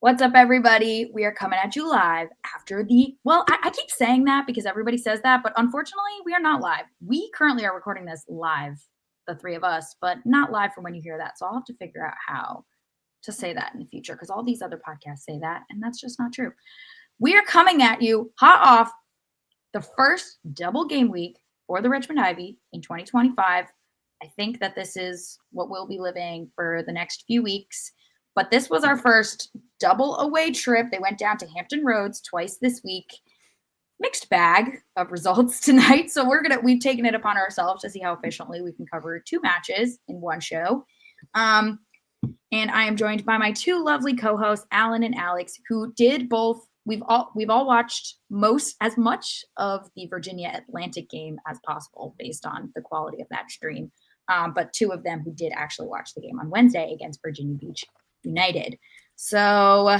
What's up, everybody? We are coming at you live after I keep saying that because everybody says that, but unfortunately, we are not live. We currently are recording this live, the three of us, but not live from when you hear that. So I'll have to figure out how to say that in the future because all these other podcasts say that, and that's just not true. We are coming at you hot off the first double game week for the Richmond IVY in 2025. I think that this is what we'll be living for the next few weeks. But this was our first double away trip. They went down to Hampton Roads twice this week. Mixed bag of results tonight. So we've taken it upon ourselves to see how efficiently we can cover two matches in one show. And I am joined by my two lovely co-hosts, Alan and Alex, who did both. We've all watched as much of the Virginia Atlantic game as possible based on the quality of that stream. But two of them who did actually watch the game on Wednesday against Virginia Beach United. So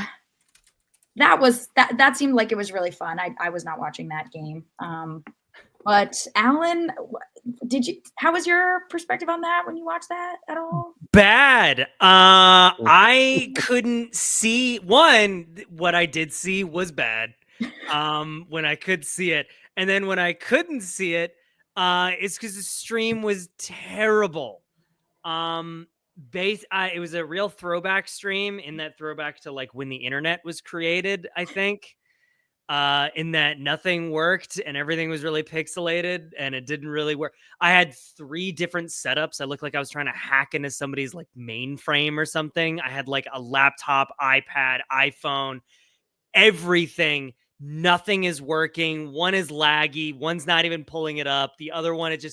that seemed like it was really fun. I was not watching that game. But Alan, how was your perspective on that when you watched that at all? Bad. I couldn't see what I did see was bad. When I could see it. And then when I couldn't see it, it's because the stream was terrible. It was a real throwback stream in that throwback to like when the internet was created, I think. In that nothing worked and everything was really pixelated and it didn't really work. I had 3 different setups. I looked like I was trying to hack into somebody's like mainframe or something. I had like a laptop, iPad, iPhone, everything. Nothing is working. One is laggy. One's not even pulling it up. The other one, it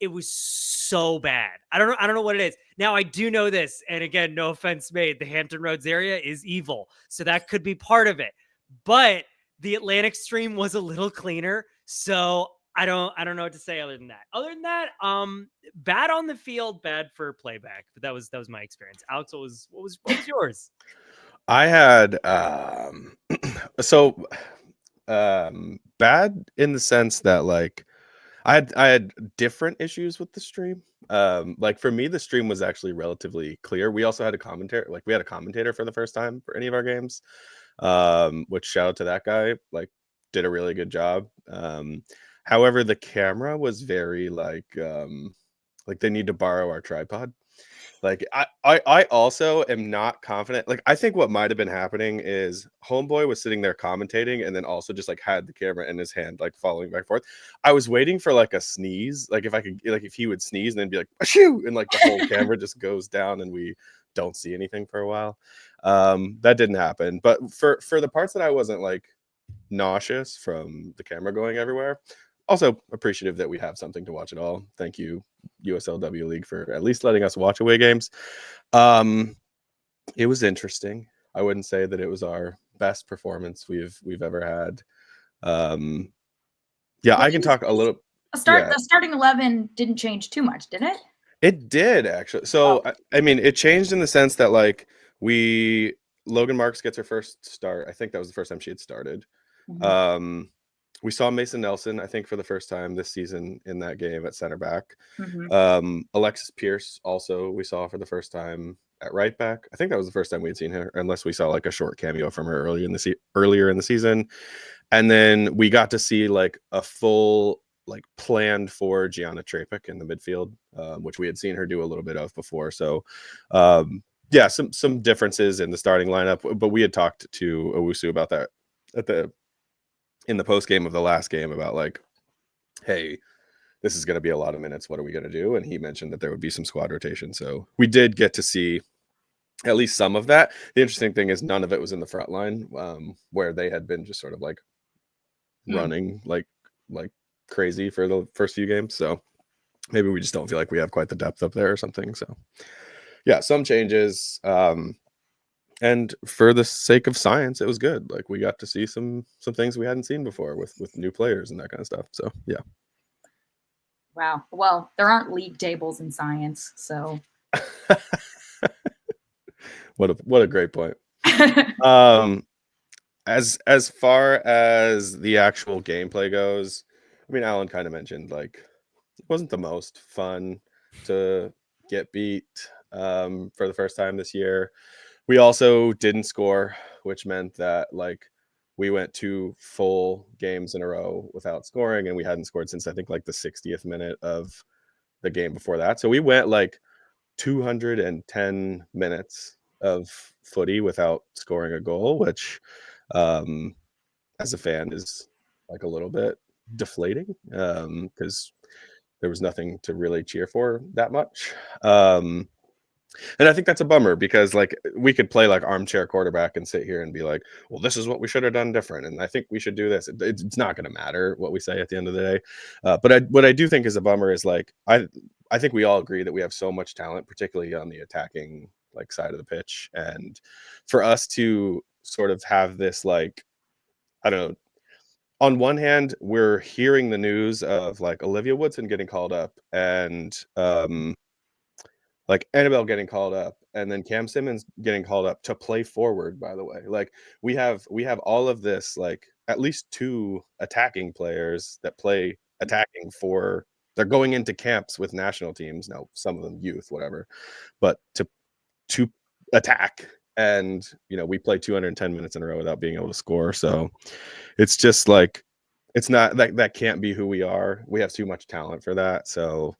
was so bad. I don't know what it is. Now I do know this, and again, no offense made, the Hampton Roads area is evil. So that could be part of it. But the Atlantic stream was a little cleaner. So I don't know what to say other than that. Bad on the field, bad for playback. But that was my experience. Alex, what was yours? I had bad in the sense that like I had different issues with the stream. Like for me, the stream was actually relatively clear. We also had a commentator, we had a commentator for the first time for any of our games. Which shout out to that guy, like did a really good job. However, the camera was very like they need to borrow our tripod. Like I also am not confident. Like I think what might have been happening is Homeboy was sitting there commentating and then also just like had the camera in his hand, like following back and forth. I was waiting for like a sneeze, like if he would sneeze and then be like shoo, and like the whole camera just goes down and we don't see anything for a while. That didn't happen. But for the parts that I wasn't like nauseous from the camera going everywhere, also appreciative that we have something to watch at all. Thank you, USLW League, for at least letting us watch away games. It was interesting. I wouldn't say that it was our best performance we've ever had. I can talk a little. The starting 11 didn't change too much, did it? It did actually. So I mean, it changed in the sense that like Logan Marks gets her first start. I think that was the first time she had started. Mm-hmm. We saw Mason Nelson, I think, for the first time this season in that game at center back. Mm-hmm. Alexis Pierce also we saw for the first time at right back. I think that was the first time we had seen her, unless we saw like a short cameo from her earlier in the season. And then we got to see like a full like planned for Gianna Trapik in the midfield, which we had seen her do a little bit of before. So some differences in the starting lineup, but we had talked to Owusu about that in the post game of the last game about like, hey, this is going to be a lot of minutes. What are we going to do? And he mentioned that there would be some squad rotation. So we did get to see at least some of that. The interesting thing is none of it was in the front line, where they had been just sort of like running like crazy for the first few games. So maybe we just don't feel like we have quite the depth up there or something. So yeah, some changes. And for the sake of science, it was good. Like we got to see some things we hadn't seen before with new players and that kind of stuff. So yeah. Wow. Well, there aren't league tables in science, so. What a great point. As far as the actual gameplay goes, I mean, Alan kind of mentioned like it wasn't the most fun to get beat for the first time this year. We also didn't score, which meant that like we went 2 full games in a row without scoring, and we hadn't scored since I think like the 60th minute of the game before that. So we went like 210 minutes of footy without scoring a goal, which as a fan is like a little bit deflating because there was nothing to really cheer for that much. And I think that's a bummer because like we could play like armchair quarterback and sit here and be like, well, this is what we should have done different. And I think we should do this. It's not going to matter what we say at the end of the day. But what I do think is a bummer is like, I think we all agree that we have so much talent, particularly on the attacking like side of the pitch. And for us to sort of have this, like, I don't know, on one hand, we're hearing the news of like Olivia Woodson getting called up and like Annabelle getting called up and then Cam Simmons getting called up to play forward, by the way. Like we have all of this, like at least 2 attacking players that play attacking for they're going into camps with national teams. Now, some of them youth, whatever, but to attack. And we play 210 minutes in a row without being able to score. So it's just like it's not that can't be who we are. We have too much talent for that. So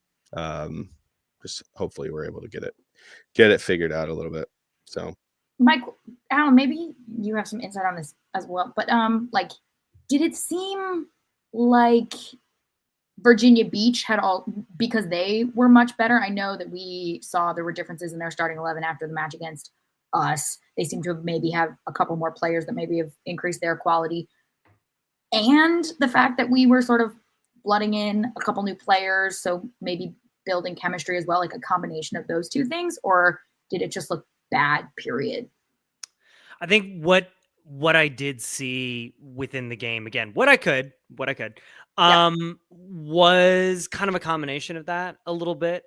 just hopefully we're able to get it figured out a little bit. So Mike, Alan, maybe you have some insight on this as well, but like, did it seem like Virginia Beach had all, because they were much better? I know that we saw there were differences in their starting 11 after the match against us. They seem to have maybe have a couple more players that maybe have increased their quality. And the fact that we were sort of blooding in a couple new players, so maybe building chemistry as well, like a combination of those 2 things, or did it just look bad, period? I think what I did see within the game, again, what I could, was kind of a combination of that a little bit.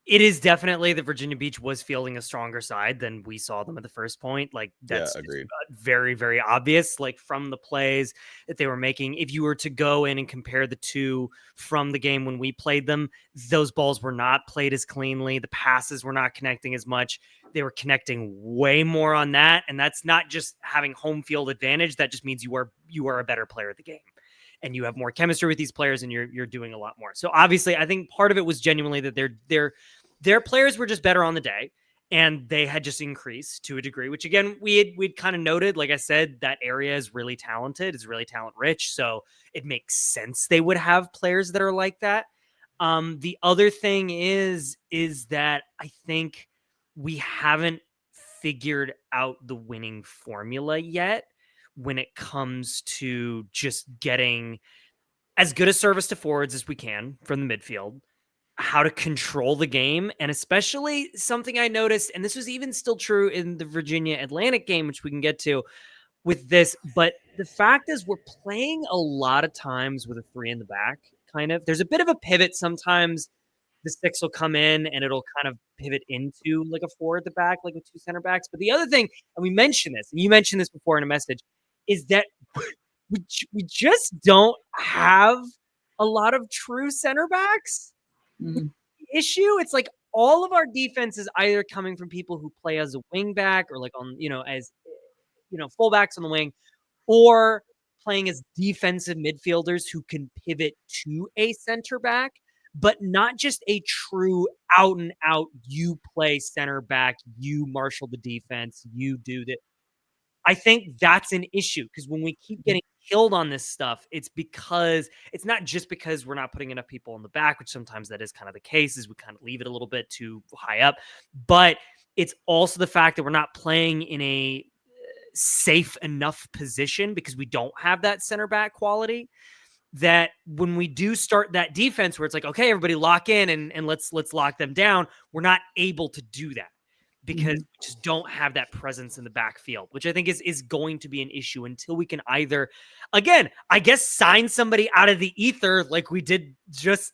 It is definitely that Virginia Beach was fielding a stronger side than we saw them at the first point. Like that's agreed. Very, very obvious, like from the plays that they were making. If you were to go in and compare the 2 from the game when we played them, those balls were not played as cleanly. The passes were not connecting as much. They were connecting way more on that. And that's not just having home field advantage. That just means you are a better player at the game. And you have more chemistry with these players, and you're doing a lot more. So obviously, I think part of it was genuinely that their players were just better on the day, and they had just increased to a degree, which again, we'd kind of noted. Like I said, that area is really talented, is really talent rich. So it makes sense they would have players that are like that. The other thing is that I think we haven't figured out the winning formula yet when it comes to just getting as good a service to forwards as we can from the midfield, how to control the game, and especially something I noticed, and this was even still true in the Virginia Atlantic game, which we can get to with this, but the fact is we're playing a lot of times with a 3 in the back, kind of. There's a bit of a pivot sometimes. The 6 will come in and it'll kind of pivot into like a 4 at the back, like with 2 center backs. But the other thing, and we mentioned this, and you mentioned this before in a message, is that we just don't have a lot of true center backs. Mm-hmm. Issue, it's like all of our defense is either coming from people who play as a wing back or like on, as fullbacks on the wing, or playing as defensive midfielders who can pivot to a center back, but not just a true out and out, you play center back, you marshal the defense, you do that. I think that's an issue because when we keep getting killed on this stuff, it's because it's not just because we're not putting enough people in the back, which sometimes that is kind of the case, is we kind of leave it a little bit too high up, but it's also the fact that we're not playing in a safe enough position because we don't have that center back quality, that when we do start that defense where it's like, okay, everybody lock in and let's lock them down, we're not able to do that because we just don't have that presence in the backfield, which I think is going to be an issue until we can either, again, I guess, sign somebody out of the ether like we did just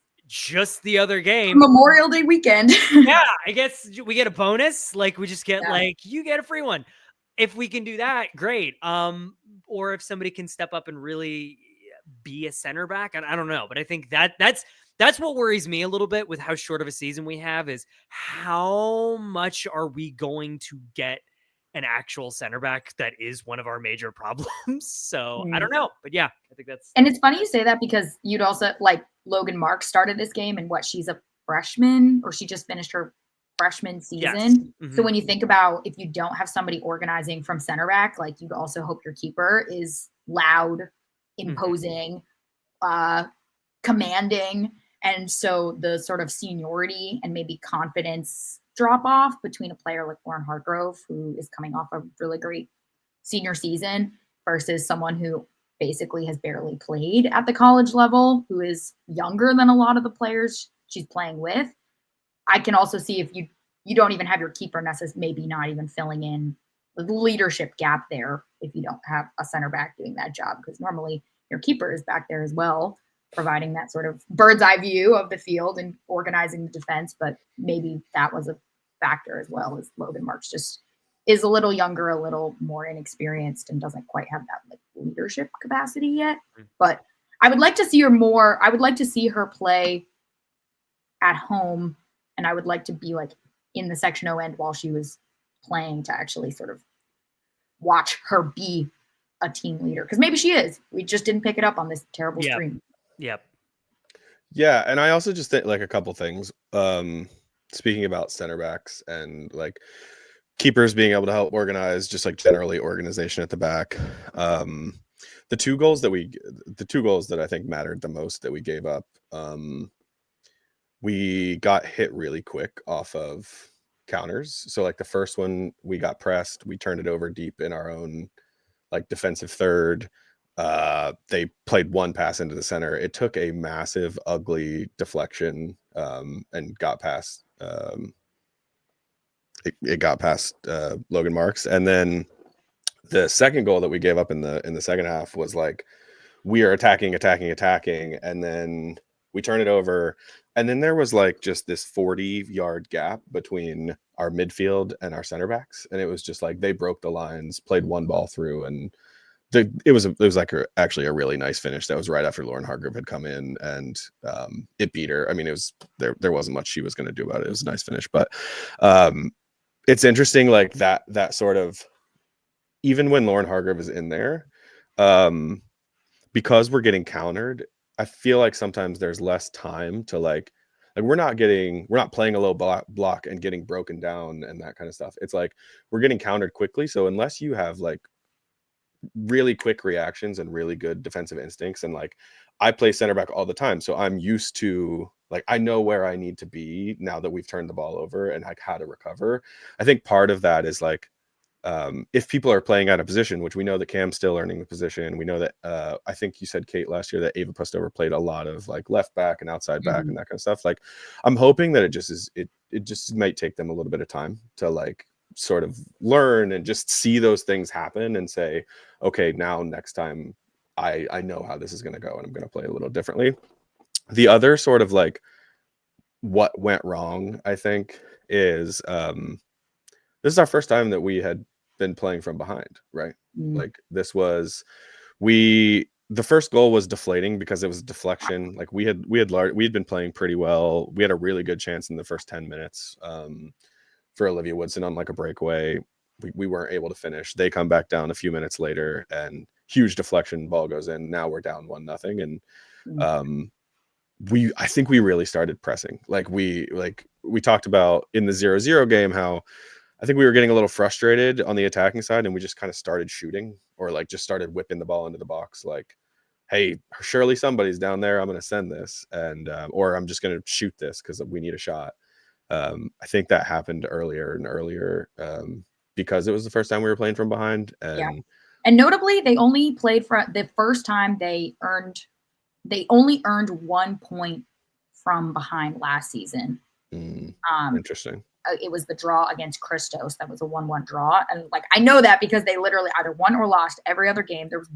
the other game. Memorial Day weekend. Yeah, I guess we get a bonus. Like we just get you get a free one. If we can do that, great. Or if somebody can step up and really be a center back, I don't know. But I think that's what worries me a little bit with how short of a season we have, is how much are we going to get an actual center back that is one of our major problems. So I don't know, but yeah, I think that's. And it's funny you say that because you'd also like Logan Marks started this game and she's a freshman or she just finished her freshman season. Yes. So when you think about if you don't have somebody organizing from center back, like you'd also hope your keeper is loud, imposing, commanding. And so the sort of seniority and maybe confidence drop off between a player like Lauren Hargrove, who is coming off a really great senior season, versus someone who basically has barely played at the college level, who is younger than a lot of the players she's playing with. I can also see if you don't even have your keeper necessarily, maybe not even filling in the leadership gap there if you don't have a center back doing that job, because normally your keeper is back there as well, providing that sort of bird's eye view of the field and organizing the defense. But maybe that was a factor as well, as Logan Marks just is a little younger, a little more inexperienced, and doesn't quite have that like leadership capacity yet. But I would like to see her more. I would like to see her play at home, and I would like to be like in the Section O end while she was playing to actually sort of watch her be a team leader, because maybe she is. We just didn't pick it up on this terrible stream. Yep. Yeah, and I also just think like a couple things. Speaking about center backs and like keepers being able to help organize, just like generally organization at the back. The two goals that I think mattered the most that we gave up, we got hit really quick off of counters. So like the first one, we got pressed, we turned it over deep in our own like defensive third. They played one pass into the center. It took a massive, ugly deflection and got past. It got past Logan Marks, and then the second goal that we gave up in the second half was like we are attacking, and then we turn it over, and then there was like just this 40-yard gap between our midfield and our center backs, and it was just like they broke the lines, played one ball through, and it was like actually a really nice finish. That was right after Lauren Hargrove had come in, and it beat her. I mean, it was there wasn't much she was going to do about it. It was a nice finish, but it's interesting, like that sort of, even when Lauren Hargrove is in there, because we're getting countered, I feel like sometimes there's less time to like we're not playing a low block and getting broken down and that kind of stuff. It's like we're getting countered quickly. So unless you have like really quick reactions and really good defensive instincts, and like I play center back all the time, so I'm used to like I know where I need to be now that we've turned the ball over and like how to recover. I think part of that is like if people are playing out of position, which we know that Cam's still learning the position. We know that I think you said, Kate, last year that Ava Pustover played a lot of like left back and outside back and that kind of stuff. Like I'm hoping that it just might take them a little bit of time to like sort of learn and just see those things happen and say, okay, now next time I know how this is going to go and I'm going to play a little differently. The other sort of like what went wrong, I think, is this is our first time that we had been playing from behind, right? Like this was the first goal was deflating because it was a deflection. Like we had been playing pretty well. We had a really good chance in the first 10 minutes for Olivia Woodson on like a breakaway. We weren't able to finish. They come back down a few minutes later and huge deflection, ball goes in. Now we're down 1-0. And I think we really started pressing. Like we talked about in the 0-0 game, how I think we were getting a little frustrated on the attacking side, and we just kind of started shooting, or like just started whipping the ball into the box. Like, hey, surely somebody's down there. I'm going to send this, and or I'm just going to shoot this because we need a shot. I think that happened earlier and earlier because it was the first time we were playing from behind. And notably, they only played for the first time they only earned 1 point from behind last season. Interesting. It was the draw against Christos. That was a 1-1 draw. And like, I know that because they literally either won or lost every other game. There was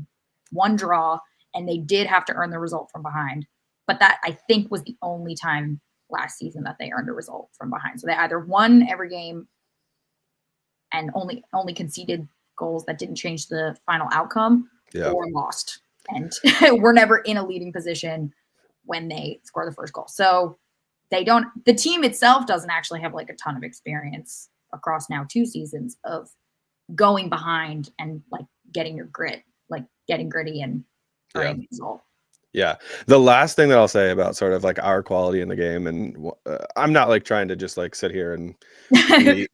one draw and they did have to earn the result from behind. But that I think was the only time last season that they earned a result from behind. So they either won every game and only conceded goals that didn't change the final outcome, or lost. And we're never in a leading position when they score the first goal. So the team itself doesn't actually have like a ton of experience across now 2 seasons of going behind and like getting your grit, like getting gritty and earning the result. Yeah. The last thing that I'll say about sort of like our quality in the game, and I'm not like trying to just like sit here and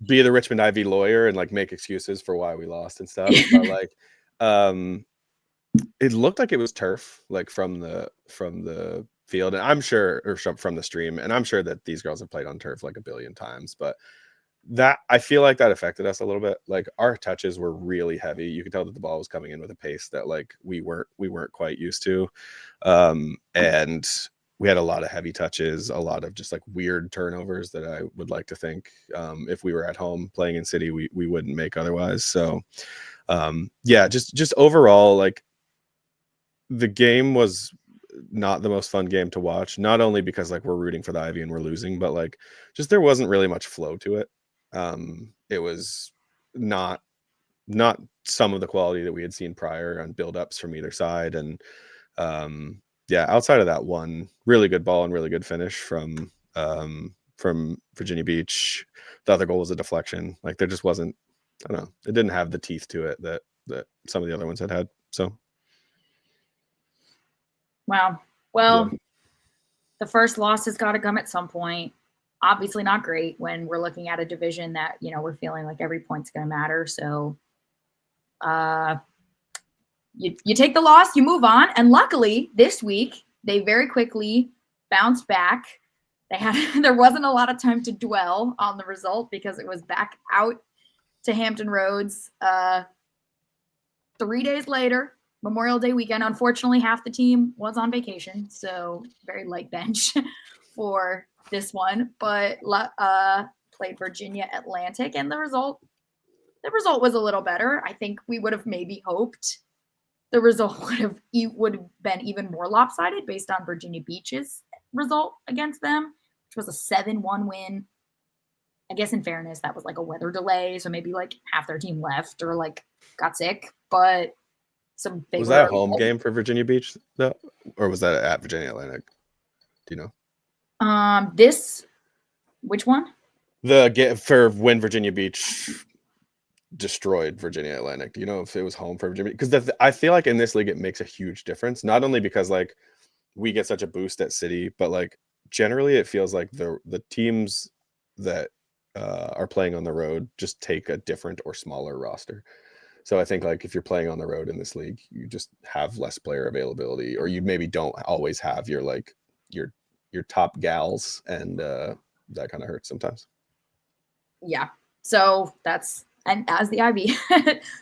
be the Richmond IVY lawyer and like make excuses for why we lost and stuff, but like it looked like it was turf, like from the field, and I'm sure, or from the stream, and I'm sure that these girls have played on turf like a billion times, but that I feel like that affected us a little bit. Like our touches were really heavy. You could tell that the ball was coming in with a pace that like we weren't quite used to. And we had a lot of heavy touches, a lot of just like weird turnovers that I would like to think if we were at home playing in city, we wouldn't make otherwise. So yeah, just overall, like the game was not the most fun game to watch, not only because like we're rooting for the Ivy and we're losing, but like just there wasn't really much flow to it. It was not some of the quality that we had seen prior on build-ups from either side. And yeah, outside of that one really good ball and really good finish from Virginia Beach, the other goal was a deflection. Like there just wasn't, I don't know, it didn't have the teeth to it that some of the other ones had. So wow. Well, the first loss has got to come at some point. Obviously not great when we're looking at a division that, you know, we're feeling like every point's going to matter. So you take the loss, you move on. And luckily this week, they very quickly bounced back. There wasn't a lot of time to dwell on the result because it was back out to Hampton Roads 3 days later, Memorial Day weekend. Unfortunately, half the team was on vacation, so very light bench for this one. But played Virginia Atlantic, and the result was a little better. I think we would have maybe hoped the result would have been even more lopsided based on Virginia Beach's result against them, which was a 7-1 win. I guess in fairness, that was like a weather delay, so maybe like half their team left or like got sick. But was that a home game for Virginia Beach though, or was that at Virginia Atlantic? Do you know? Which one? For when Virginia Beach destroyed Virginia Atlantic. Do you know if it was home for Virginia? Because I feel like in this league it makes a huge difference. Not only because like we get such a boost at City, but like generally it feels like the teams that are playing on the road just take a different or smaller roster. So I think like if you're playing on the road in this league, you just have less player availability, or you maybe don't always have your like your top gals, and that kind of hurts sometimes. Yeah. So that's, and as the Ivy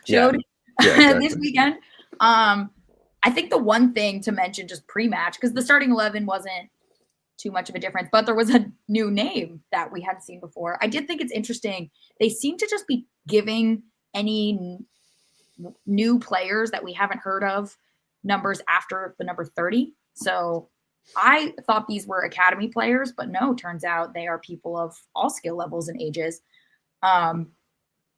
showed exactly. This weekend. I think the one thing to mention just pre-match, because the starting 11 wasn't too much of a difference, but there was a new name that we hadn't seen before. I did think it's interesting. They seem to just be giving any new players that we haven't heard of numbers after the number 30. So I thought these were academy players, but no, turns out they are people of all skill levels and ages.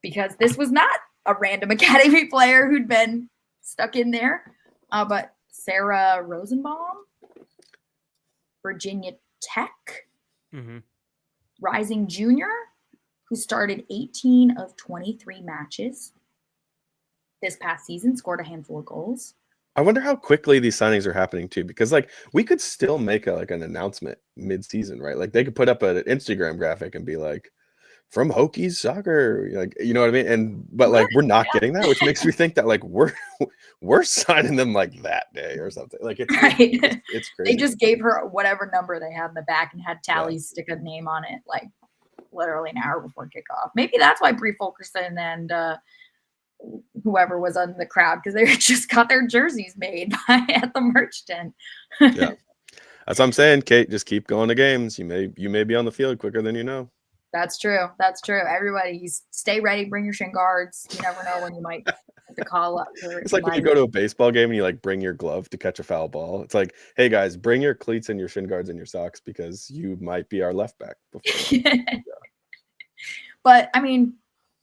Because this was not a random academy player who'd been stuck in there, but Sarah Rosenbaum, Virginia Tech, rising junior, who started 18 of 23 matches this past season, scored a handful of goals. I wonder how quickly these signings are happening too, because like we could still make an announcement mid-season, right? Like they could put up an Instagram graphic and be like, from Hokies soccer, like, you know what I mean? But like we're not getting that, which makes me think that like we're signing them like that day or something. Like it's crazy. They just gave her whatever number they had in the back and had tallies stick a name on it, like literally an hour before kickoff. Maybe that's why Bree Fulkerson and whoever was in the crowd, because they just got their jerseys made at the merch tent. Yeah, that's what I'm saying, Kate. Just keep going to games. You may be on the field quicker than you know. That's true. That's true. Everybody, stay ready. Bring your shin guards. You never know when you might have to call up. It's like when you go to a baseball game and you like bring your glove to catch a foul ball. It's like, hey guys, bring your cleats and your shin guards and your socks because you might be our left back. But I mean,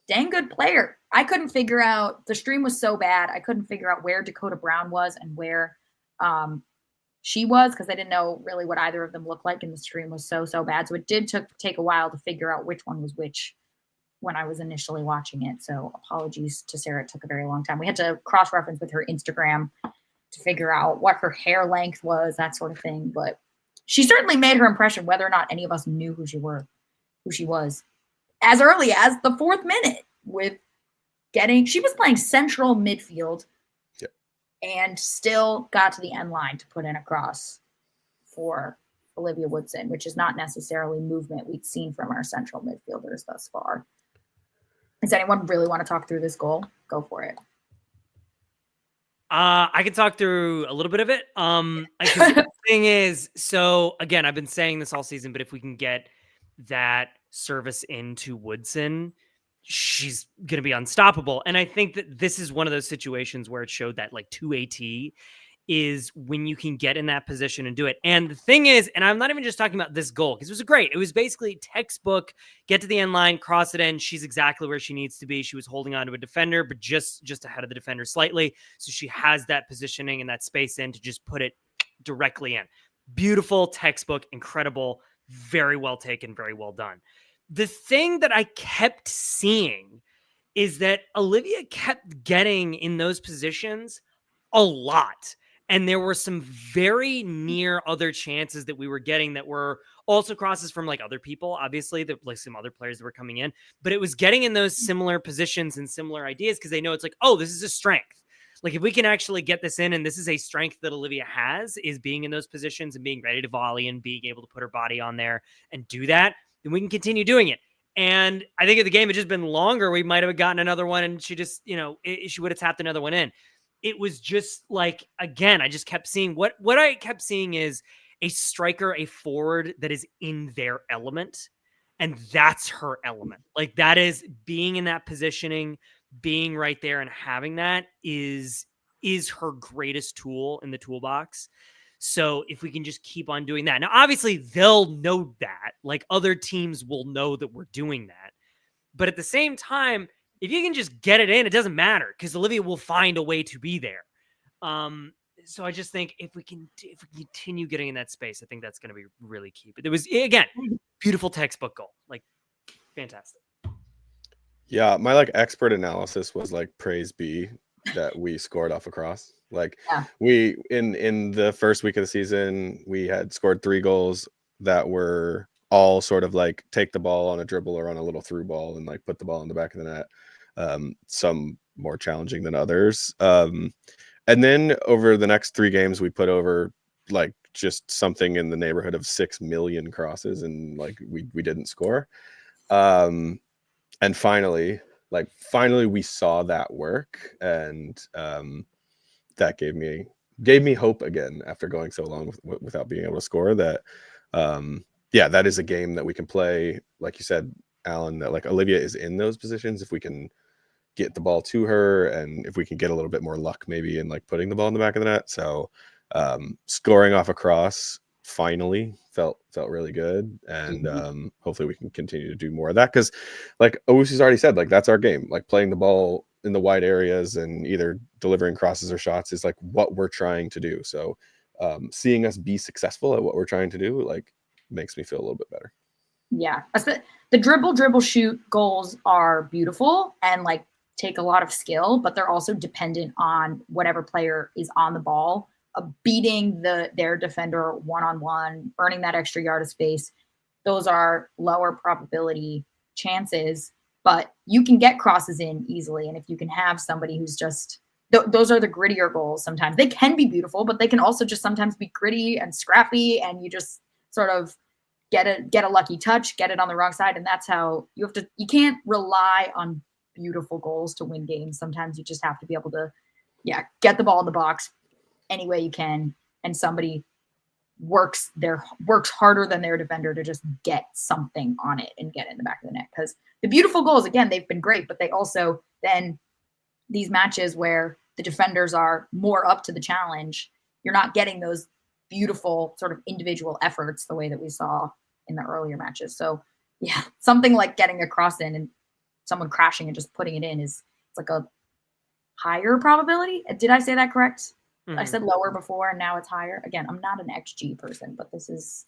dang good player. I couldn't figure out, the stream was so bad. I couldn't figure out where Dakota Brown was and where she was, because I didn't know really what either of them looked like, and the stream was so bad. So it did take a while to figure out which one was which when I was initially watching it. So apologies to Sarah. It took a very long time. We had to cross-reference with her Instagram to figure out what her hair length was, that sort of thing. But she certainly made her impression, whether or not any of us knew who she was, as early as the 4th minute with she was playing central midfield and still got to the end line to put in a cross for Olivia Woodson, which is not necessarily movement we've seen from our central midfielders thus far. Does anyone really want to talk through this goal? Go for it. I can talk through a little bit of it. The thing is, so again, I've been saying this all season, but if we can get that service into Woodson, she's going to be unstoppable. And I think that this is one of those situations where it showed that like 2AT is when you can get in that position and do it. And the thing is, and I'm not even just talking about this goal, because it was great. It was basically textbook, get to the end line, cross it in. She's exactly where she needs to be. She was holding on to a defender, but just ahead of the defender slightly. So she has that positioning and that space in to just put it directly in. Beautiful textbook, incredible, very well taken, very well done. The thing that I kept seeing is that Olivia kept getting in those positions a lot. And there were some very near other chances that we were getting that were also crosses from like other people, obviously, that like some other players that were coming in. But it was getting in those similar positions and similar ideas because they know it's like, oh, this is a strength. Like if we can actually get this in, and this is a strength that Olivia has, is being in those positions and being ready to volley and being able to put her body on there and do that, then we can continue doing it. And I think if the game had just been longer, we might have gotten another one and she just, she would have tapped another one in. It was just like, again, I just kept seeing what I kept seeing is a striker, a forward that is in their element. And that's her element. Like that is being in that positioning, being right there and having that is her greatest tool in the toolbox. So if we can just keep on doing that. Now, obviously they'll know that, like other teams will know that we're doing that. But at the same time, if you can just get it in, it doesn't matter because Olivia will find a way to be there. So I just think if we continue getting in that space, I think that's going to be really key. But it was, again, beautiful textbook goal, like fantastic. Yeah, my like expert analysis was like praise be that we scored off a cross. Like we in the first week of the season, we had scored 3 goals that were all sort of like take the ball on a dribble or on a little through ball and like put the ball in the back of the net. Some more challenging than others. And then over the next 3 games, we put over like just something in the neighborhood of 6 million crosses, and like we didn't score. And finally we saw that work, and that gave me hope again after going so long without being able to score. That that is a game that we can play, like you said, Alan, that like Olivia is in those positions if we can get the ball to her and if we can get a little bit more luck maybe in like putting the ball in the back of the net. So scoring off a cross finally felt really good, and hopefully we can continue to do more of that, because like Owusu's already said, like that's our game. Like playing the ball in the wide areas and either delivering crosses or shots is like what we're trying to do. So seeing us be successful at what we're trying to do like makes me feel a little bit better. Yeah, the dribble shoot goals are beautiful and like take a lot of skill, but they're also dependent on whatever player is on the ball, beating their defender one-on-one, earning that extra yard of space. Those are lower probability chances, but you can get crosses in easily. And if you can have somebody who's just, those are the grittier goals. Sometimes they can be beautiful, but they can also just sometimes be gritty and scrappy, and you just sort of get a lucky touch, get it on the wrong side. And that's how you can't rely on beautiful goals to win games. Sometimes you just have to be able to, get the ball in the box any way you can. And somebody works harder than their defender to just get something on it and get it in the back of the net. Because the beautiful goals, again, they've been great, but they also then these matches where the defenders are more up to the challenge, you're not getting those beautiful sort of individual efforts the way that we saw in the earlier matches. So something like getting a cross in and someone crashing and just putting it in it's like a higher probability. Did I say that correct? Mm-hmm. I said lower before and now it's higher. Again, I'm not an XG person, but this is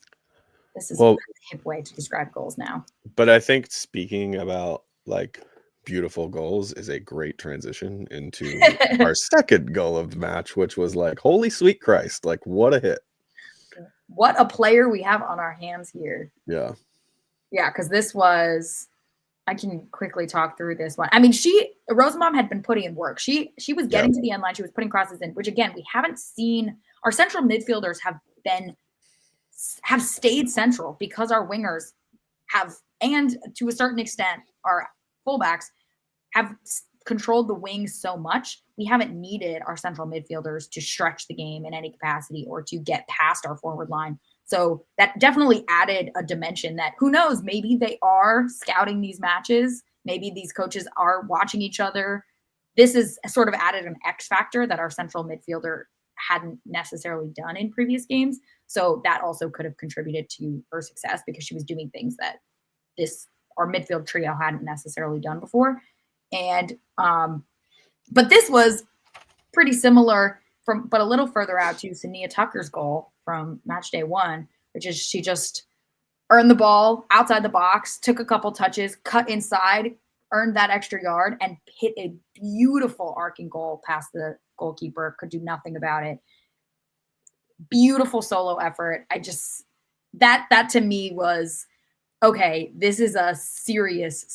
a hip way to describe goals now. But I think speaking about like beautiful goals is a great transition into our second goal of the match, which was like, holy sweet Christ, like what a hit. What a player we have on our hands here. Yeah. Yeah, because this was, I can quickly talk through this one. I mean, Rosenbaum had been putting in work. She was getting to the end line. She was putting crosses in, which again, we haven't seen. Our central midfielders have stayed central because our wingers have, and to a certain extent, our fullbacks have controlled the wings so much. We haven't needed our central midfielders to stretch the game in any capacity or to get past our forward line. So that definitely added a dimension that, who knows, maybe they are scouting these matches. Maybe these coaches are watching each other. This is sort of added an X factor that our central midfielder hadn't necessarily done in previous games. So that also could have contributed to her success because she was doing things that our midfield trio hadn't necessarily done before. And but this was pretty similar but a little further out to Sania Tucker's goal from match day 1, which is she just earned the ball outside the box, took a couple touches, cut inside, earned that extra yard, and hit a beautiful arcing goal past the goalkeeper. Could do nothing about it. Beautiful solo effort. That to me was, okay, this is a serious.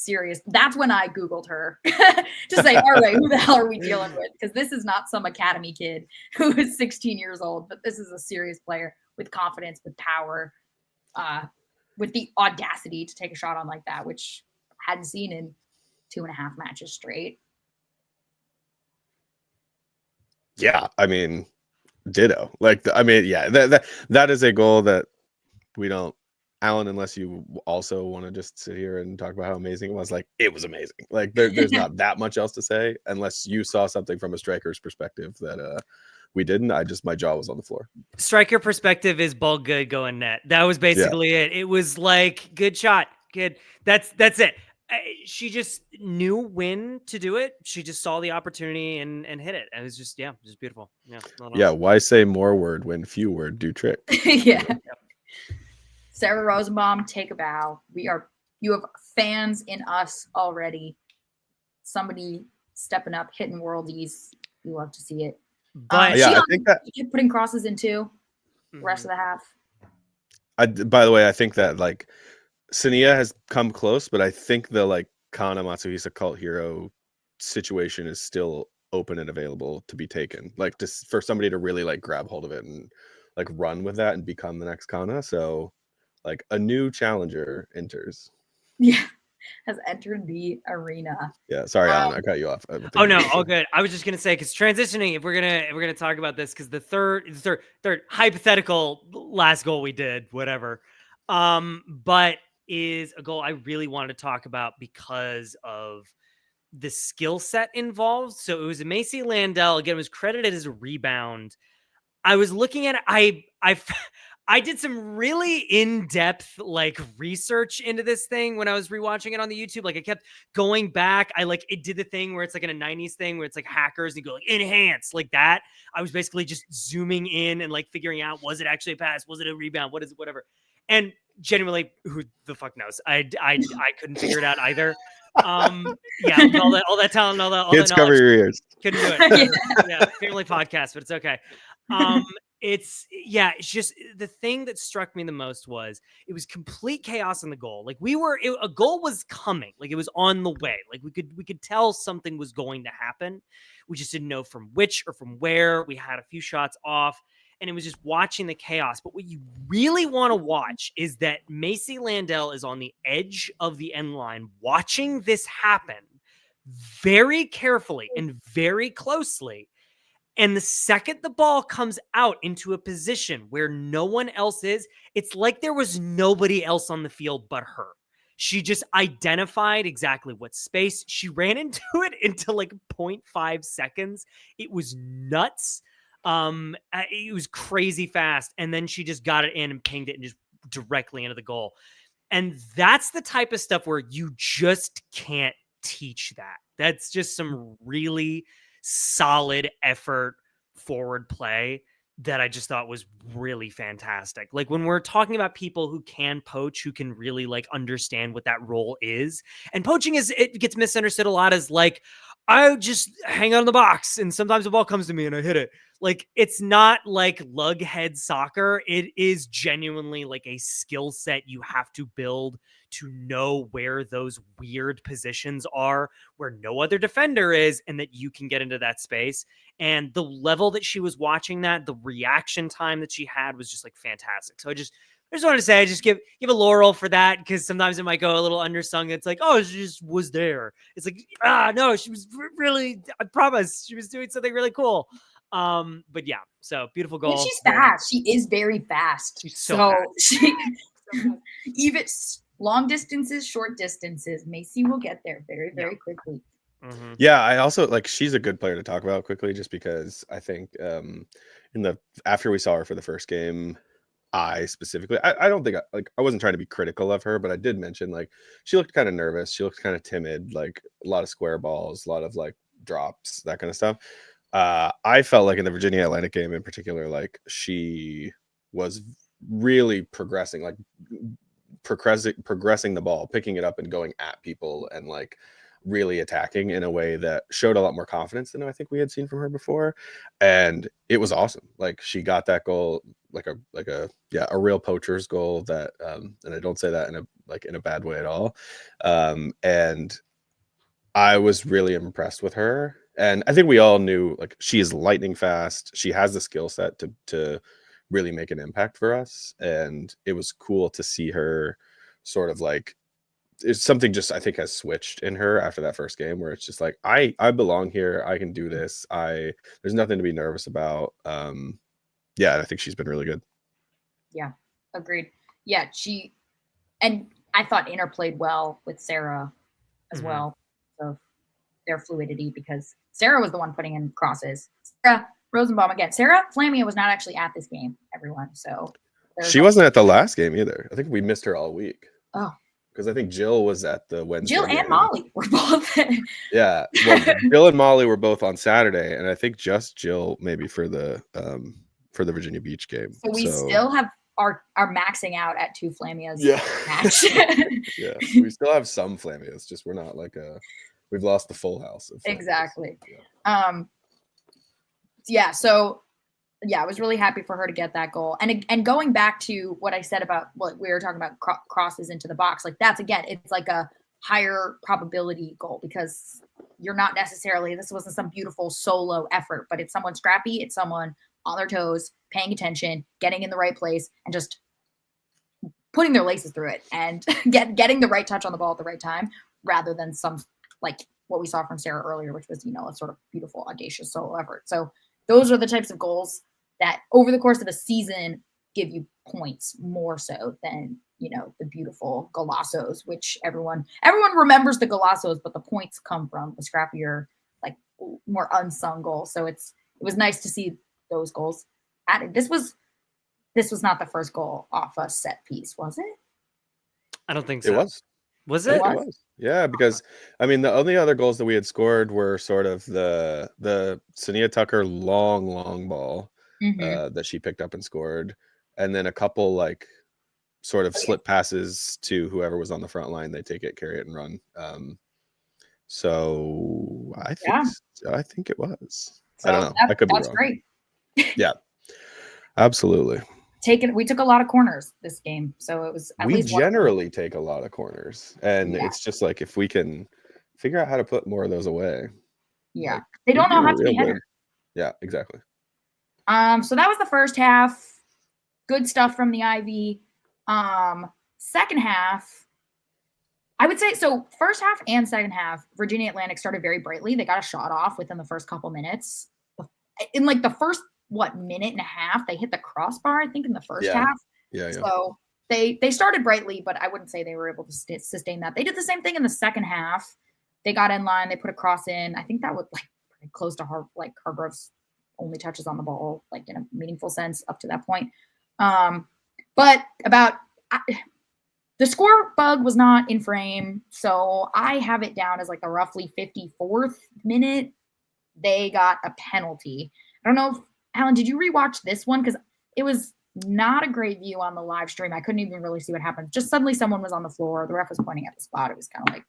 That's when I Googled her to say, all right, who the hell are we dealing with? Because this is not some academy kid who is 16 years old, but this is a serious player with confidence, with power, with the audacity to take a shot on like that, which I hadn't seen in 2.5 matches straight. Yeah, I mean, ditto. Like, that is a goal that we don't, Alan, unless you also want to just sit here and talk about how amazing it was. Like, it was amazing. Like, there's not that much else to say unless you saw something from a striker's perspective that we didn't. My jaw was on the floor. Striker perspective is ball good, going net. That was basically it. It was like, good shot, good. That's it. She just knew when to do it. She just saw the opportunity and hit it. And it was just beautiful. Yeah. Why say more word when few word do trick? Yeah. Sarah Rosenbaum, take a bow. You have fans in us already. Somebody stepping up, hitting worldies. We love to see it. But I think that she kept putting crosses in too. The rest of the half. By the way, I think that like Sania has come close, but I think the like Kana Matsuhisa cult hero situation is still open and available to be taken. Like, just for somebody to really like grab hold of it and like run with that and become the next Kana. So like a new challenger enters. Yeah, has entered the arena. Yeah, sorry, Alan, I cut you off. Oh no, all good. I was just gonna say, because transitioning, if we're gonna talk about this, because the third hypothetical last goal we did, whatever, but is a goal I really wanted to talk about because of the skill set involved. So it was a Macy Landell. Again, it was credited as a rebound. I was looking at it. I did some really in-depth like research into this thing when I was rewatching it on the YouTube. Like, I kept going back. It did the thing where it's like in a 90s thing where it's like hackers and you go like enhance like that. I was basically just zooming in and like figuring out, was it actually a pass? Was it a rebound? What is it? Whatever. And genuinely, who the fuck knows? I couldn't figure it out either. Yeah, all that talent, all that Kids, cover your ears. Couldn't do it. Yeah, family podcast, but it's okay. It's just the thing that struck me the most was it was complete chaos in the goal. Like, a goal was coming, like it was on the way. Like we could tell something was going to happen. We just didn't know from which or from where. We had a few shots off, and it was just watching the chaos. But what you really want to watch is that Macy Landell is on the edge of the end line, watching this happen very carefully and very closely. And the second the ball comes out into a position where no one else is, it's like there was nobody else on the field but her. She just identified exactly what space. She ran into it into like 0.5 seconds. It was nuts. It was crazy fast. And then she just got it in and pinged it and just directly into the goal. And that's the type of stuff where you just can't teach that. That's just some really solid effort forward play that I just thought was really fantastic. Like when we're talking about people who can poach, who can really like understand what that role is. And poaching it gets misunderstood a lot as like, I just hang out in the box and sometimes the ball comes to me and I hit it. Like it's not like lughead soccer. It is genuinely like a skill set you have to build to know where those weird positions are, where no other defender is, and that you can get into that space. And the level that she was watching that, the reaction time that she had was just like fantastic. So I just wanted to say, I just give a laurel for that, because sometimes it might go a little undersung. It's like, oh, she just was there. It's like, no, she was really, I promise, she was doing something really cool. But yeah, so beautiful goal. And she's fast. She is very fast. She's so fast. She even long distances, short distances, Macy will get there very, very quickly. Mm-hmm. Yeah, I also like, she's a good player to talk about quickly, just because I think after we saw her for the first game, I specifically, I don't think I wasn't trying to be critical of her, but I did mention like she looked kind of nervous, she looked kind of timid, like a lot of square balls, a lot of like drops, that kind of stuff. I felt like in the Virginia Atlantic game in particular, like she was really progressing, like progressing the ball, picking it up and going at people, and like really attacking in a way that showed a lot more confidence than I think we had seen from her before. And it was awesome. Like she got that goal, like a real poacher's goal, that and I don't say that in a bad way at all. And I was really impressed with her. And I think we all knew, like, she is lightning fast. She has the skill set to really make an impact for us. And it was cool to see her sort of like, it's something just I think has switched in her after that first game, where it's just like, I belong here. I can do this. There's nothing to be nervous about. Yeah, I think she's been really good. Yeah, agreed. Yeah, and I thought Inter played well with Sarah as well. So their fluidity, because Sarah was the one putting in crosses. Sarah Rosenbaum again. Sarah Flamia was not actually at this game, everyone. So she wasn't at the last game either. I think we missed her all week. Oh. Because I think Jill was at the Wednesday. Jill and Molly were both. Yeah, well, Jill and Molly were both on Saturday, and I think just Jill maybe for the Virginia Beach game. So we still have are maxing out at 2 Flamias. Yeah. Match. Yeah, we still have some Flamias. Just we're not like we've lost the full house of Flamias. Exactly. Yeah. So. Yeah, I was really happy for her to get that goal. And going back to what I said about what we were talking about, crosses into the box, like that's, again, it's like a higher probability goal, because you're not necessarily, this wasn't some beautiful solo effort, but it's someone scrappy, it's someone on their toes, paying attention, getting in the right place, and just putting their laces through it and getting the right touch on the ball at the right time, rather than some, like what we saw from Sarah earlier, which was, a sort of beautiful, audacious solo effort. So those are the types of goals that over the course of a season give you points more so than, the beautiful golazos, which everyone remembers the golazos, but the points come from the scrappier, like more unsung goals. So it was nice to see those goals added. This was not the first goal off a set piece, was it? I don't think so. It was. Was it? It was. Yeah, because I mean the only other goals that we had scored were sort of the Sania Tucker long ball that she picked up and scored, and then a couple like sort of slip passes to whoever was on the front line. They take it, carry it, and run. So I think it was. So I don't know. I could be wrong. That's great. Yeah, absolutely. We took a lot of corners this game, so it was. We generally take a lot of corners, and it's just like, if we can figure out how to put more of those away. Yeah, like, they don't know how to be headers. Yeah, exactly. So that was the first half. Good stuff from the Ivy. Second half, I would say, so first half and second half, Virginia Atlantic started very brightly. They got a shot off within the first couple minutes. In like the first minute and a half, they hit the crossbar, I think, in the first half. Yeah. So they started brightly, but I wouldn't say they were able to sustain that. They did the same thing in the second half. They got in line, they put a cross in. I think that was like pretty close to Hargrove's only touches on the ball, like in a meaningful sense up to that point. But the score bug was not in frame, so I have it down as like the roughly 54th minute. They got a penalty. I don't know if Alan, did you rewatch this one? Because it was not a great view on the live stream. I couldn't even really see what happened. Just suddenly someone was on the floor. The ref was pointing at the spot. It was kind of like.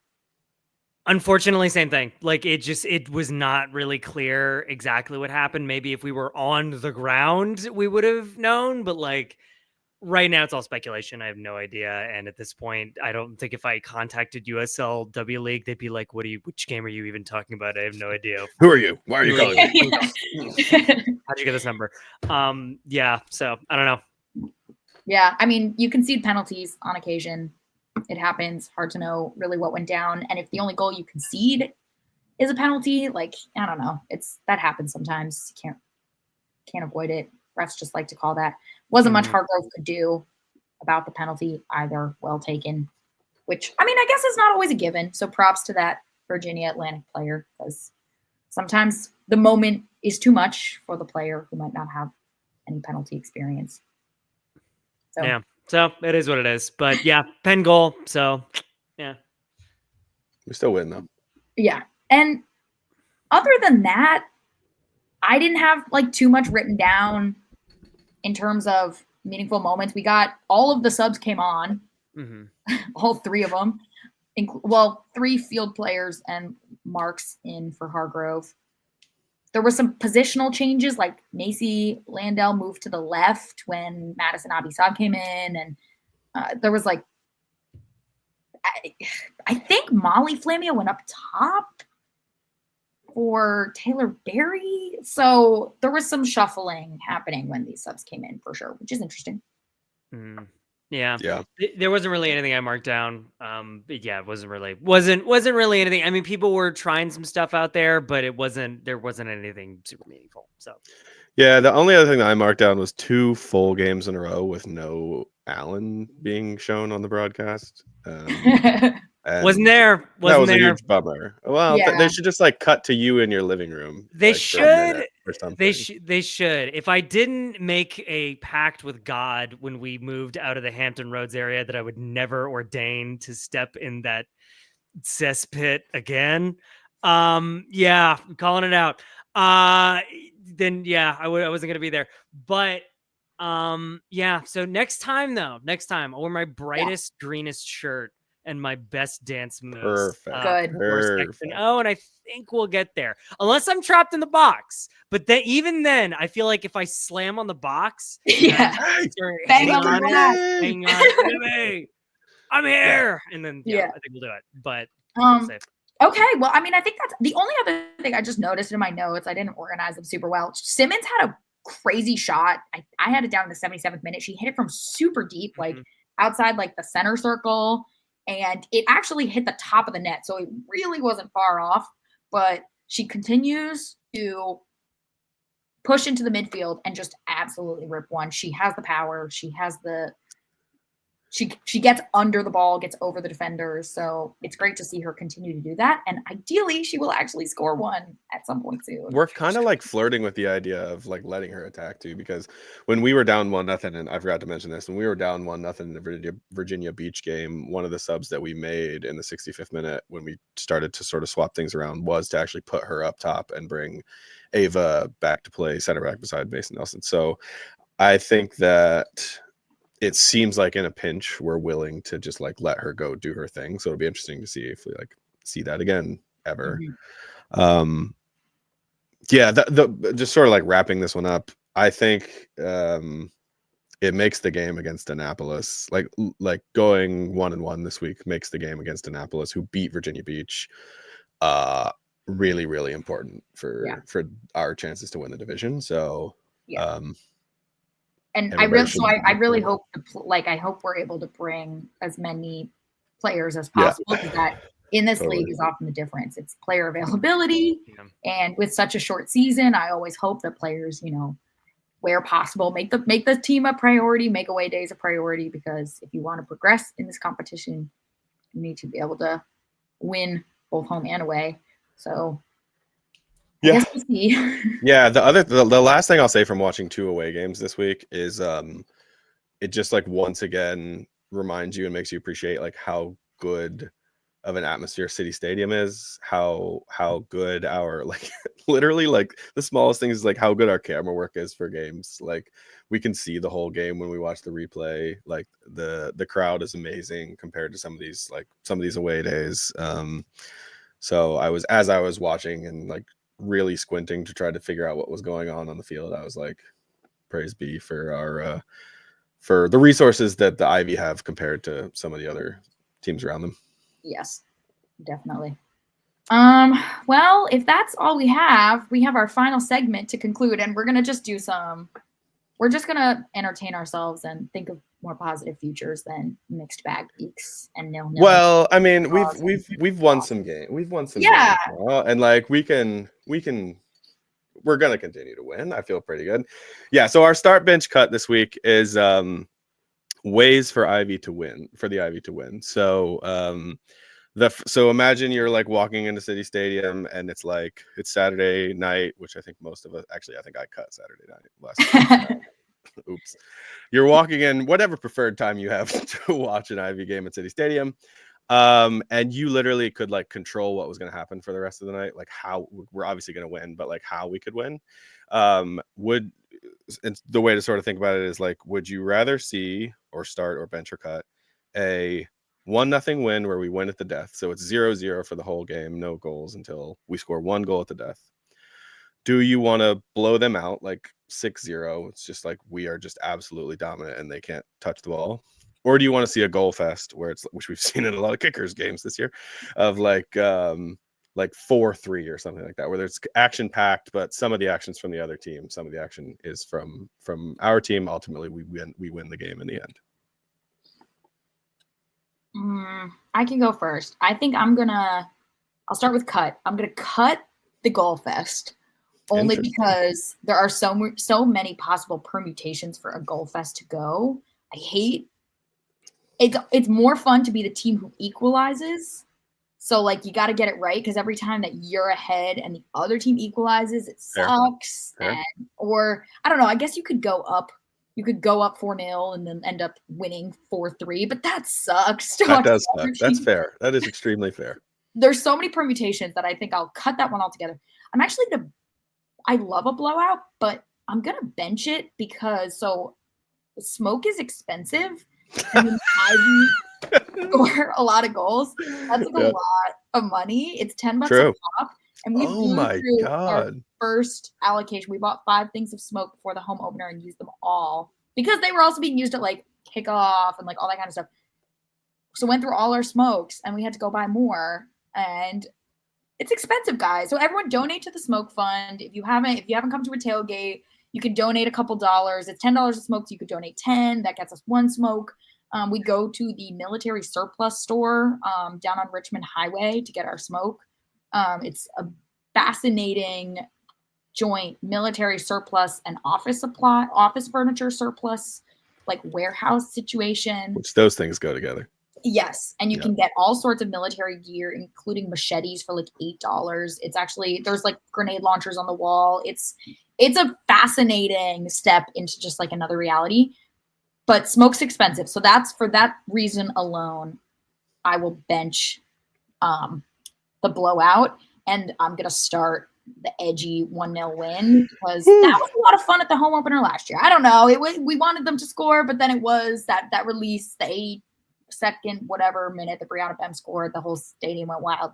Unfortunately, same thing. Like it was not really clear exactly what happened. Maybe if we were on the ground, we would have known. But like right now, it's all speculation. I have no idea. And at this point, I don't think if I contacted USLW League, they'd be like, which game are you even talking about? I have no idea. Who are you? Why are you calling me? How'd you get this number? Yeah. So I don't know. Yeah. I mean, you concede penalties on occasion. It happens. Hard to know really what went down. And if the only goal you concede is a penalty, like, I don't know. That happens sometimes. You can't avoid it. Refs just like to call that. Wasn't much Hargrove could do about the penalty either. Well taken, which, I mean, I guess is not always a given. So props to that Virginia Atlantic player, because sometimes the moment is too much for the player who might not have any penalty experience. So. Yeah. So it is what it is. But yeah, Penn goal. So yeah. We still win though. Yeah. And other than that, I didn't have like too much written down in terms of meaningful moments. We got all of the subs came on, all three of them. Well, 3 field players and Marks in for Hargrove. There were some positional changes, like Macy Landell moved to the left when Madison Abisab came in. And there was like, I think Molly Flamia went up top for Taylor Berry. So there was some shuffling happening when these subs came in for sure, which is interesting. Yeah. There wasn't really anything I marked down. But yeah, it wasn't really anything. I mean, people were trying some stuff out there, but there wasn't anything super meaningful. So yeah, the only other thing that I marked down was 2 full games in a row with no Allen being shown on the broadcast. Wasn't there. That was a huge bummer. Well, yeah. They should just like cut to you in your living room. They like, should. Or something. They should. If I didn't make a pact with God when we moved out of the Hampton Roads area that I would never ordain to step in that cesspit again. Yeah, I'm calling it out. Then yeah, I wasn't gonna be there. But yeah. So next time, I'll wear my brightest, greenest shirt and my best dance moves. Perfect. And I think we'll get there. Unless I'm trapped in the box. But then even then, I feel like if I slam on the box, yeah, hang on, baby. I'm here. Yeah. And then I think we'll do it. But okay. Well, I mean, I think that's the only other thing I just noticed in my notes. I didn't organize them super well. Simmons had a crazy shot. I had it down in the 77th minute. She hit it from super deep, like outside like the center circle. And it actually hit the top of the net. So it really wasn't far off. But she continues to push into the midfield and just absolutely rip one. She has the power. She has she gets under the ball, gets over the defenders. So it's great to see her continue to do that. And ideally, she will actually score one at some point soon. We're kind of like flirting with the idea of like letting her attack too, because when we were down 1-0, and I forgot to mention this, when we were down 1-0 in the Virginia Beach game, one of the subs that we made in the 65th minute when we started to sort of swap things around was to actually put her up top and bring Ava back to play center back beside Mason Nelson. So I think that it seems like in a pinch, we're willing to just like let her go do her thing. So it'll be interesting to see if we like see that again ever. Yeah, the just sort of like wrapping this one up. I think it makes the game against Annapolis, like going 1-1 this week makes the game against Annapolis, who beat Virginia Beach, really, really important for our chances to win the division. So and I really hope I hope we're able to bring as many players as possible, because that in this league is often the difference. It's player availability, and with such a short season, I always hope that players, where possible, make the team a priority, make away days a priority, because if you want to progress in this competition, you need to be able to win both home and away. So I guess we'll see. The last thing I'll say from watching 2 away games this week is it just like once again reminds you and makes you appreciate like how good an atmosphere City Stadium is, how good our like literally like the smallest things is like how good our camera work is for games. Like we can see the whole game when we watch the replay. Like the crowd is amazing compared to some of these away days. So as I was watching and like really squinting to try to figure out what was going on the field, I was like, praise be for our for the resources that the Ivy have compared to some of the other teams around them. Yes, definitely. Well, if that's all we have our final segment to conclude, and we're gonna just entertain ourselves and think of more positive futures than mixed bag weeks and nil. Well, I mean, we've won some games. We've won some games now, and like we're gonna continue to win. I feel pretty good. Yeah. So our start bench cut this week is ways for the Ivy to win. So so imagine you're like walking into City Stadium and it's Saturday night, which I think most of us actually I think I cut Saturday night last night. Oops. You're walking in whatever preferred time you have to watch an Ivy game at City Stadium. And you literally could like control what was going to happen for the rest of the night, like how we're obviously going to win, but like how we could win. And the way to sort of think about it is like, would you rather see or start or bench or cut a 1-0 win where we win at the death? So it's 0-0 for the whole game, no goals until we score 1 goal at the death. Do you want to blow them out like 6-0? It's just like we are just absolutely dominant and they can't touch the ball. Or do you want to see a goal fest which we've seen in a lot of kickers games this year, of like 4-3 or something like that, where there's action packed, but some of the action's from the other team, some of the action is from our team. Ultimately, we win the game in the end. I can go first. I think I'll start with cut. I'm gonna cut the goal fest. Only because there are so many possible permutations for a goal fest to go. I hate it's more fun to be the team who equalizes. So like you got to get it right, because every time that you're ahead and the other team equalizes, it sucks. Fair. Or I don't know. I guess you could go up. You could go up 4-0 and then end up winning 4-3, but that sucks. That does suck. That's fair. That is extremely fair. There's so many permutations that I think I'll cut that one altogether. I'm actually I love a blowout, but I'm gonna bench it because smoke is expensive. And Ivy score a lot of goals. That's like a lot of money. It's $10 a pop. And we blew through our first allocation. We bought 5 things of smoke before the home opener and used them all because they were also being used at like kickoff and like all that kind of stuff. So went through all our smokes and we had to go buy more. And it's expensive, guys. So everyone donate to the smoke fund. If you haven't come to a tailgate, you could donate a couple dollars. It's $10 a smoke, so you could donate 10. That gets us 1 smoke. We go to the military surplus store down on Richmond Highway to get our smoke. It's a fascinating joint, military surplus and office furniture surplus, like warehouse situation. Which those things go together. Yes, and you can get all sorts of military gear, including machetes for like $8. It's actually, there's like grenade launchers on the wall. It's a fascinating step into just like another reality. But smoke's expensive, so that's for that reason alone, I will bench the blowout, and I'm gonna start the edgy 1-0 win because that was a lot of fun at the home opener last year. I don't know, we wanted them to score, but then it was that release, the 8-second whatever minute that Brianna Bem scored, the whole stadium went wild.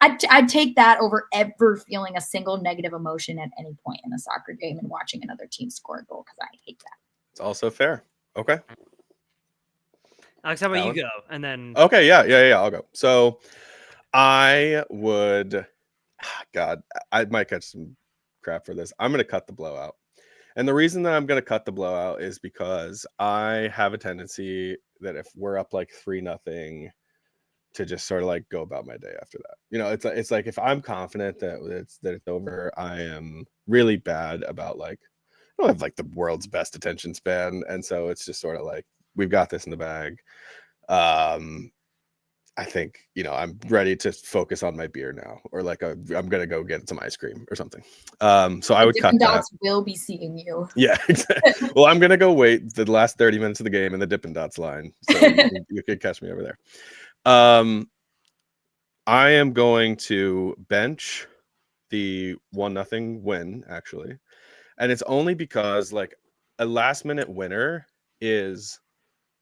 I'd take that over ever feeling a single negative emotion at any point in a soccer game and watching another team score a goal, because I hate that. It's also fair. Okay. Alex, how about you go? And then okay, yeah, I'll go. So I would, God, I might catch some crap for this. I'm going to cut the blowout. And the reason that I'm going to cut the blowout is because I have a tendency that if we're up like 3-0, to just sort of like go about my day after that. You know, it's like if I'm confident that it's over, I am really bad about like, I don't have like the world's best attention span. And so it's just sort of like, we've got this in the bag. I think, you know, I'm ready to focus on my beer now, or like I'm going to go get some ice cream or something. So I would cut that. Dots will be seeing you. Yeah, exactly. Well, I'm going to go wait the last 30 minutes of the game in the Dippin' Dots line. So you could catch me over there. I am going to bench the 1-0 win, actually. And it's only because like a last minute winner is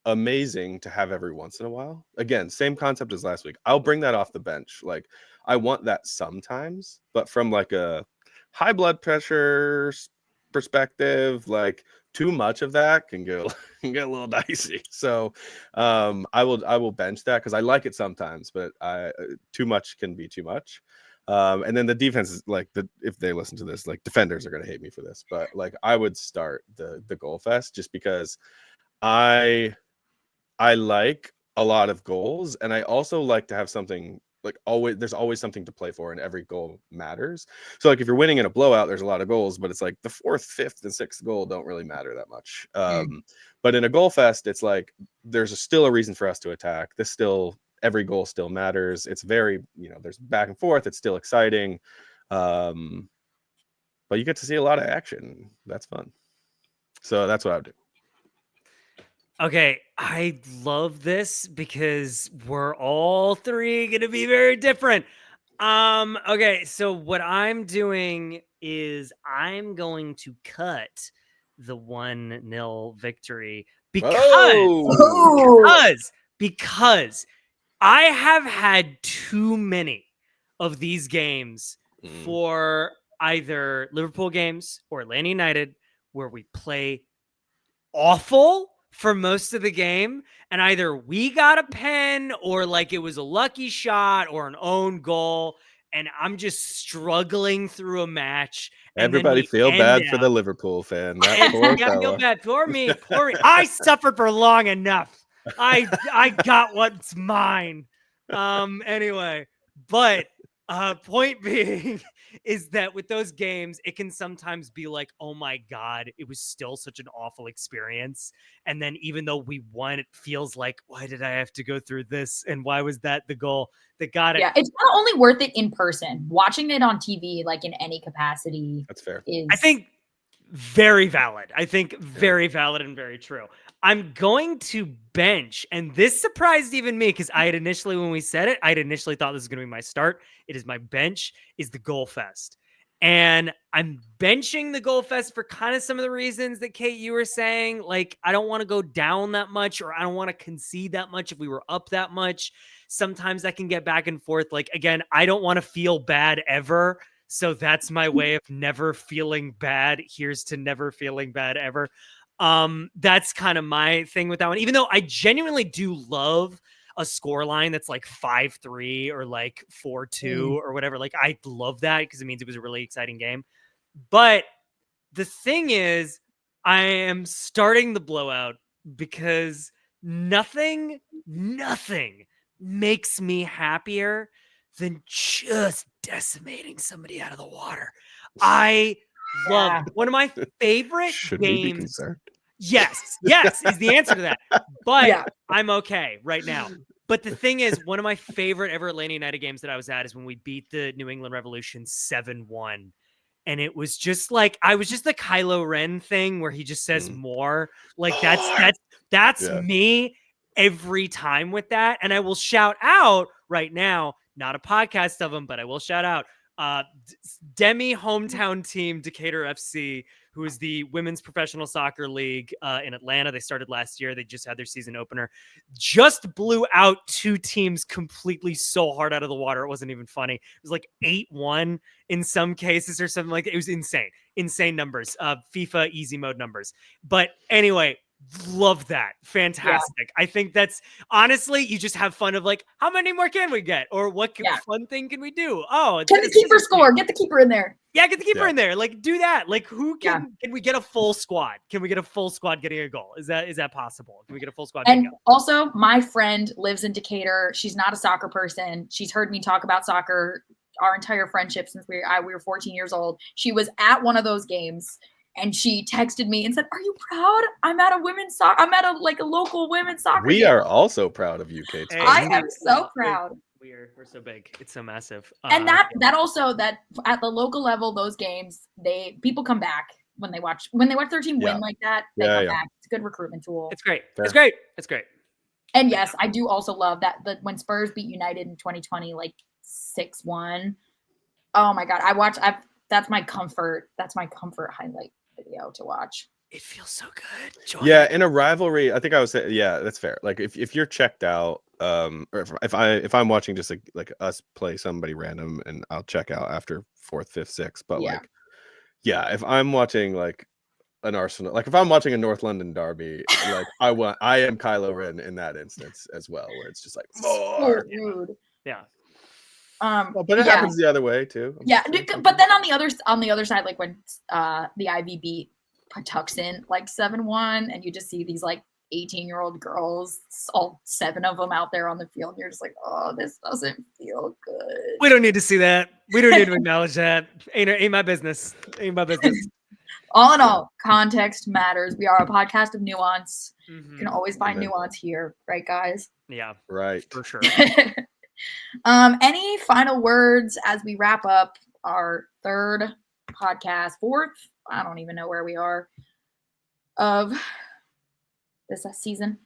amazing to have every once in a while. Again, same concept as last week. I'll bring that off the bench. Like I want that sometimes, but from like a high blood pressure perspective, like too much of that can get can get a little dicey. So I will bench that because I like it sometimes, but too much can be too much. And then the defense is like if they listen to this, like defenders are gonna hate me for this, but like I would start the goal fest just because I like a lot of goals, and I also like to have something like there's always something to play for, and every goal matters. So like if you're winning in a blowout, there's a lot of goals, but it's like the 4th, 5th, and 6th goal don't really matter that much. But in a goal fest, it's like there's still a reason for us to attack. Every goal still matters. It's very, there's back and forth. It's still exciting. But you get to see a lot of action. That's fun. So that's what I would do. Okay, I love this because we're all three going to be very different. Okay, so what I'm doing is I'm going to cut the 1-0 victory because I have had too many of these games for either Liverpool games or Atlanta United where we play awful for most of the game, and either we got a pen or like it was a lucky shot or an own goal, and I'm just struggling through a match. Everybody feel bad for the Liverpool fan. That poor fella. Feel bad. Poor me. I suffered for long enough. I got what's mine. Anyway, but point being is that with those games, it can sometimes be like, oh my God, it was still such an awful experience. And then even though we won, it feels like, why did I have to go through this? And why was that the goal that got it? Yeah, it's not only worth it in person. Watching it on TV, like in any capacity. That's fair. I think very valid. Very valid and very true. I'm going to bench, and this surprised even me because I had initially, when we said it, thought this was going to be my start. It is my bench, is the Goal Fest. And I'm benching the Goal Fest for kind of some of the reasons that, Kate, you were saying. Like, I don't want to go down that much, or I don't want to concede that much if we were up that much. Sometimes I can get back and forth. Like, again, I don't want to feel bad ever. So that's my way of never feeling bad. Here's to never feeling bad ever. That's kind of my thing with that one, even though I genuinely do love a score line that's like 5-3 or like 4-2 or whatever. Like, I love that because it means it was a really exciting game. But the thing is, I am starting the blowout because nothing makes me happier than just decimating somebody out of the water. I love one of my favorite Should games. we be concerned? Yes is the answer to that. But I'm okay right now. But the thing is, one of my favorite ever Atlanta United games that I was at is when we beat the New England Revolution 7-1. And it was just like, I was just the Kylo Ren thing where he just says more. Like that's me every time with that. And I will shout out right now, not a podcast of them, but I will shout out Demi hometown team Decatur FC, who is the women's professional soccer league in Atlanta. They started last year. They just had their season opener. Just blew out two teams completely so hard out of the water. It wasn't even funny. It was like 8-1 in some cases or something like that. It was insane numbers, FIFA easy mode numbers. But anyway, love that. Fantastic. I think that's honestly, you just have fun of like, how many more can we get? Or what fun thing can we do? Oh, get the keeper score. Get the keeper in there. Yeah, get the keeper in there. Like, do that. Like, who can we get a full squad? Can we get a full squad getting a goal? Is that possible? Can we get a full squad? And also, my friend lives in Decatur. She's not a soccer person. She's heard me talk about soccer our entire friendship since we were 14 years old. She was at one of those games. And she texted me and said, "Are you proud? I'm at a women's soccer. I'm at a local women's soccer. We game. Are also proud of you, Kate. I am so proud. We're so big. It's so massive. And that also that at the local level, those games, people come back when they watch their team win like that. They come back. It's a good recruitment tool. It's great. Fair. It's great. And yes, I do also love that when Spurs beat United in 2020, like 6-1. Oh my God. That's my comfort highlight video to watch. It feels so good. Yeah, in a rivalry, I think I would say, yeah, that's fair. Like if you're checked out, or if I'm watching just like us play somebody random, and I'll check out after 4th, 5th, 6th. But like, yeah, if I'm watching like an Arsenal, like if I'm watching a North London derby, like I am Kylo Ren in that instance as well, where it's just like more. So rude. Yeah. Well, but it happens the other way too. Yeah, but then on the other side, like when the Ivy beat Patuxent like 7-1, and you just see these like 18-year-old girls, all 7 of them out there on the field, and you're just like, oh, this doesn't feel good. We don't need to see that. We don't need to acknowledge that. Ain't my business. Ain't my business. All in all, context matters. We are a podcast of nuance. You can always find nuance here, right, guys? Yeah, right, for sure. Any final words as we wrap up our 3rd podcast, 4th? I don't even know where we are of this season.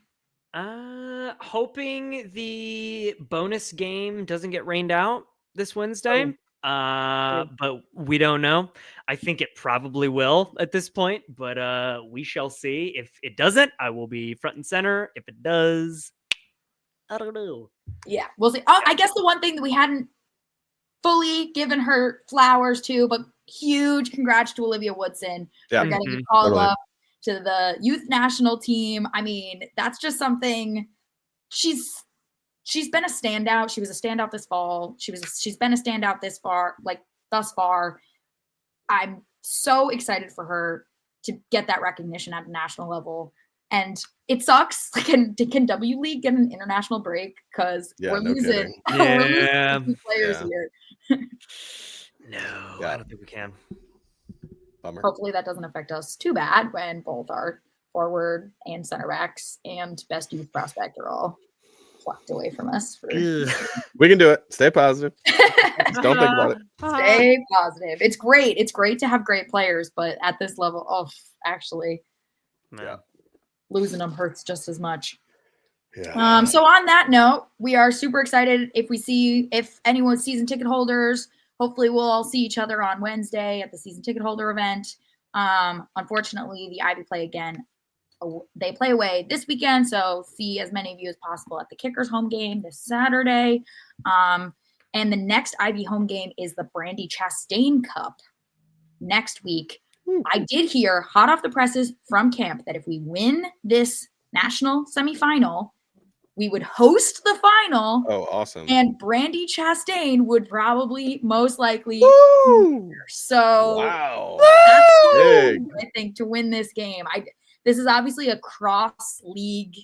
Hoping the bonus game doesn't get rained out this Wednesday. But we don't know. I think it probably will at this point, but we shall see. If it doesn't, I will be front and center. If it does, I don't know. Yeah, we'll see. Oh, I guess the one thing that we hadn't fully given her flowers to, but huge congrats to Olivia Woodson for getting called up to the youth national team. I mean, that's just something. She's been a standout. She was a standout this fall. She's been a standout thus far. I'm so excited for her to get that recognition at a national level. And it sucks. Like, can W League get an international break? Because we're losing players here. No, I don't think we can. Bummer. Hopefully that doesn't affect us too bad when both our forward and center backs and best youth prospect are all plucked away from us. We can do it. Stay positive. Just don't think about it. Stay positive. It's great. It's great to have great players, but at this level, actually, losing them hurts just as much. Yeah. So on that note, we are super excited if anyone's season ticket holders. Hopefully we'll all see each other on Wednesday at the season ticket holder event. Unfortunately, the Ivy play again. They play away this weekend, so see as many of you as possible at the Kickers home game this Saturday. And the next Ivy home game is the Brandy Chastain Cup next week. I did hear hot off the presses from camp that if we win this national semifinal, we would host the final. Oh, awesome. And Brandy Chastain would probably most likely. So wow. That's big. I think to win this game. This is obviously a cross-league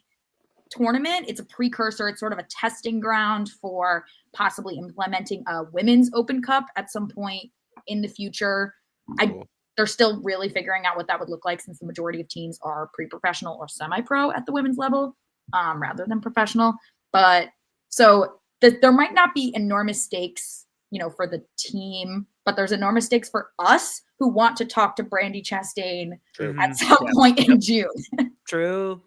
tournament. It's a precursor. It's sort of a testing ground for possibly implementing a women's Open Cup at some point in the future. They're still really figuring out what that would look like, since the majority of teams are pre-professional or semi-pro at the women's level rather than professional. But so there might not be enormous stakes, for the team, but there's enormous stakes for us who want to talk to Brandy Chastain at some point in June. True.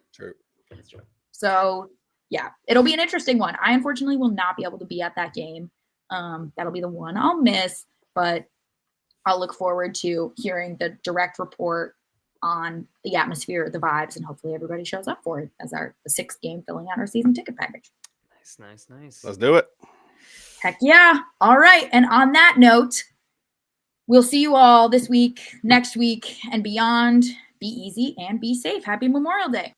That's true. So yeah, it'll be an interesting one. I unfortunately will not be able to be at that game. That'll be the one I'll miss, but I'll look forward to hearing the direct report on the atmosphere, the vibes, and hopefully everybody shows up for it as the 6th game filling out our season ticket package. Nice. Let's do it. Heck yeah. All right. And on that note, we'll see you all this week, next week, and beyond. Be easy and be safe. Happy Memorial Day.